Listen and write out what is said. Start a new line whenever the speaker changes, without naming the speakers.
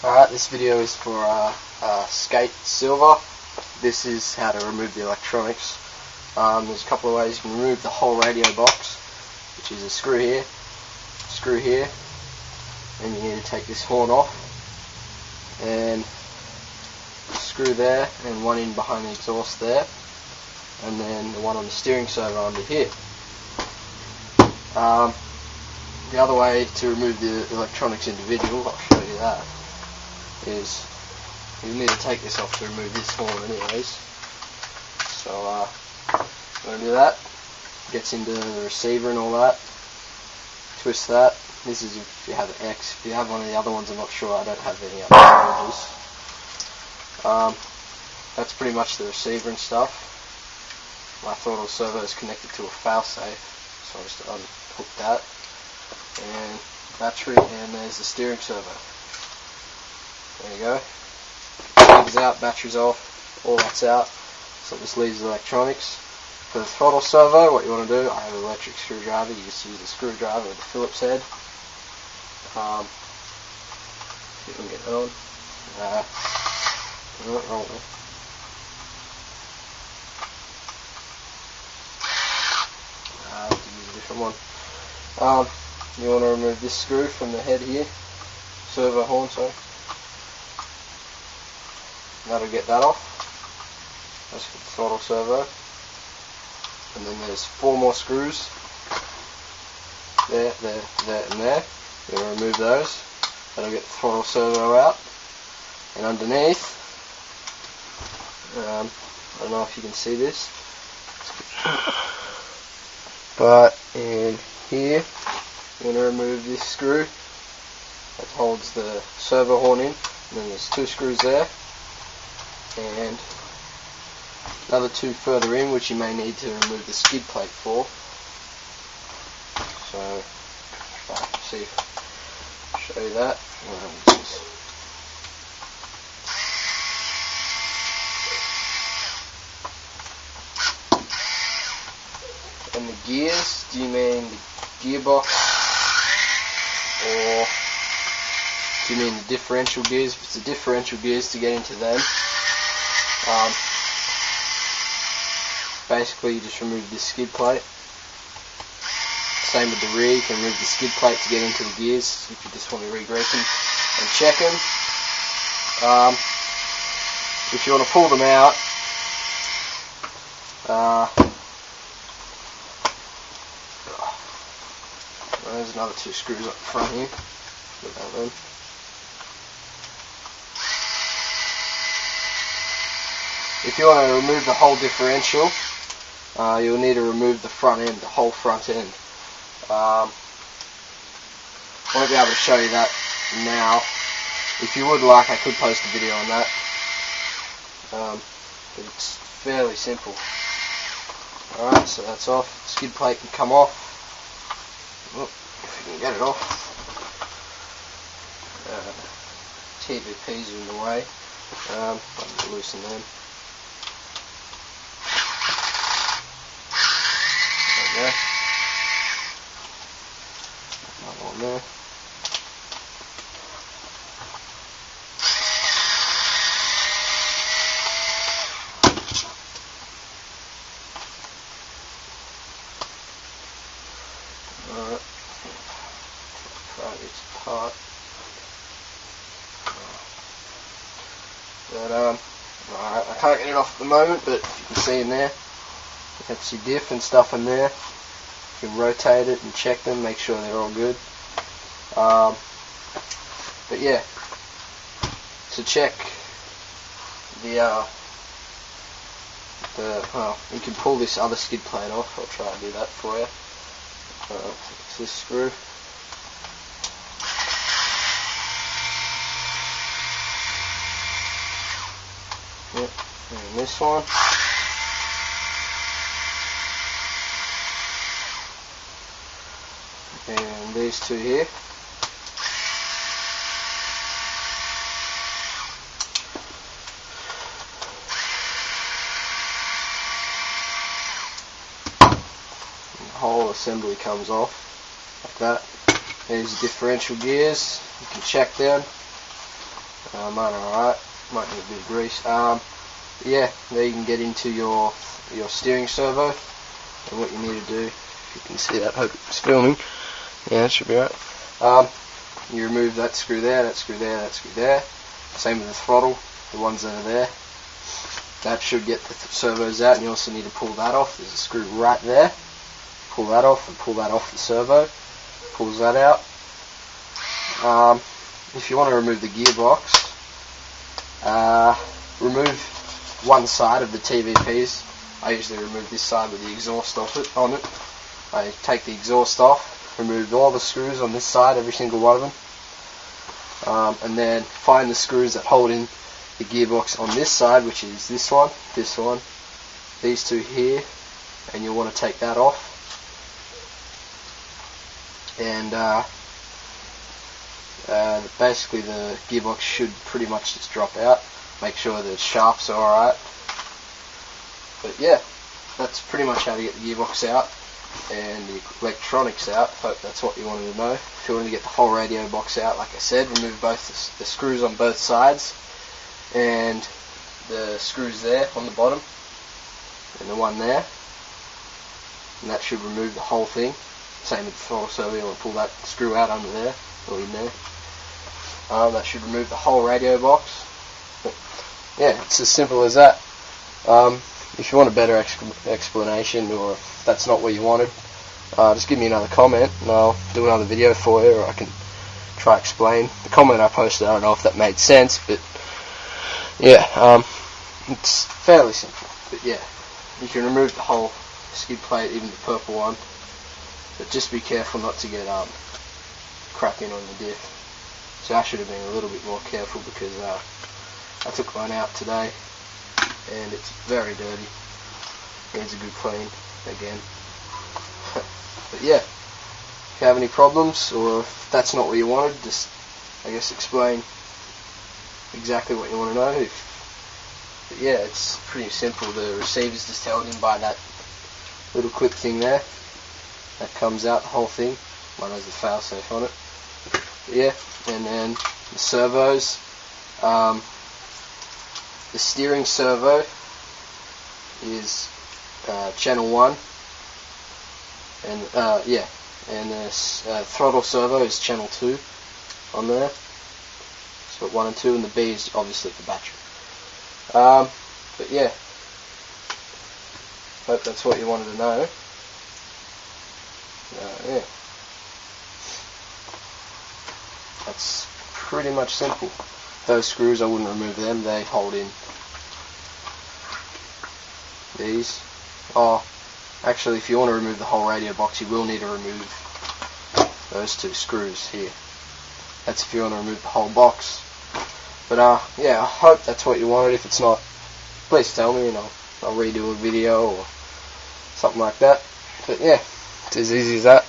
Alright, this video is for skatesilver. This is how to remove the electronics. There's a couple of ways you can remove the whole radio box, which is a screw here, and you need to take this horn off, and screw there, and one in behind the exhaust there, and then the one on the steering servo under here. The other way to remove the electronics individual, I'll show you that, is you need to take this off to remove this horn anyways. So I'm going to do that. Gets into the receiver and all that. Twist that. This is if you have an X. If you have one of the other ones, I'm not sure. I don't have any other images. That's pretty much the receiver and stuff. My throttle servo is connected to a failsafe, so I just unhook that. And battery, and there's the steering servo. There you go. Plug's out, battery's off, all that's out. So this leaves the electronics. For the throttle servo, what you want to do, I have an electric screwdriver. You just use the screwdriver with the Phillips head. You can get on. Wrong way. I have to use a different one. You want to remove this screw from the head here, servo horn, sorry. That'll get that off. That's for the throttle servo. And then there's 4 more screws. There, and there. You're going to remove those. That'll get the throttle servo out. And underneath, I don't know if you can see this, but in here, you're going to remove this screw that holds the servo horn in, and then there's 2 screws there, and another 2 further in, which you may need to remove the skid plate for. So, see, show you that. And the gears, do you mean the gearbox, or do you mean the differential gears? If it's the differential gears, to get into them, basically you just remove this skid plate. Same with the rear, you can remove the skid plate to get into the gears if you just want to re-grip them and check them. If you want to pull them out, there's another 2 screws up front here. Put that in. If you want to remove the whole differential, you'll need to remove the front end, the whole front end. I won't be able to show you that now. If you would like, I could post a video on that. But it's fairly simple. Alright, so that's off. Skid plate can come off. Oh, if you can get it off. TVP's in the way. I'll loosen them. There. Another one there. Alright. Pry this apart. But alright, I can't get it off at the moment, but you can see in there. That's your diff and stuff in there. You can rotate it and check them, make sure they're all good. But yeah, to check you can pull this other skid plate off. I'll try and do that for you. It's this screw. Yep, and this one. And these 2 here. And the whole assembly comes off like that. There's the differential gears. You can check them. Mine are alright. Might need a bit of grease. Yeah, there you can get into your steering servo, and what you need to do, if you can see that, hope it's filming. Yeah, it should be right. You remove that screw there, that screw there, that screw there. Same with the throttle, the ones that are there. That should get the servos out, and you also need to pull that off. There's a screw right there. Pull that off and pull that off the servo. Pulls that out. If you want to remove the gearbox, remove one side of the TVPs. I usually remove this side with the exhaust on it. I take the exhaust off, remove all the screws on this side, every single one of them, and then find the screws that hold in the gearbox on this side, which is this one, these two here, and you'll want to take that off. And basically the gearbox should pretty much just drop out. Make sure the shafts are alright. But yeah, that's pretty much how to get the gearbox out and the electronics out. Hope that's what you wanted to know. If you want to get the whole radio box out, like I said, remove both the screws on both sides and the screws there on the bottom and the one there, and that should remove the whole thing. Same with the throttle servo. You want to pull that screw out under there or in there. That should remove the whole radio box. But yeah, it's as simple as that. If you want a better explanation, or if that's not what you wanted, just give me another comment and I'll do another video for you, or I can try explain. The comment I posted, I don't know if that made sense, but yeah, it's fairly simple. But yeah, you can remove the whole skid plate, even the purple one, but just be careful not to get cracking on the diff. So I should have been a little bit more careful, because I took mine out today and it's very dirty. Needs a good clean again. But yeah, if you have any problems, or if that's not what you wanted, just I guess explain exactly what you want to know. But yeah, it's pretty simple. The receiver's just held in by that little clip thing there. That comes out, the whole thing. Mine has the failsafe on it. But yeah, and then the servos. The steering servo is channel 1, and yeah, and the throttle servo is channel 2 on there. So 1 and 2, and the B is obviously the battery. But yeah, hope that's what you wanted to know. Yeah, that's pretty much simple. Those screws, I wouldn't remove them, they hold in these. Oh, actually, if you want to remove the whole radio box, you will need to remove those two screws here. That's if you want to remove the whole box. But yeah, I hope that's what you wanted. If it's not, please tell me and I'll redo a video or something like that. But yeah, it's as easy as that.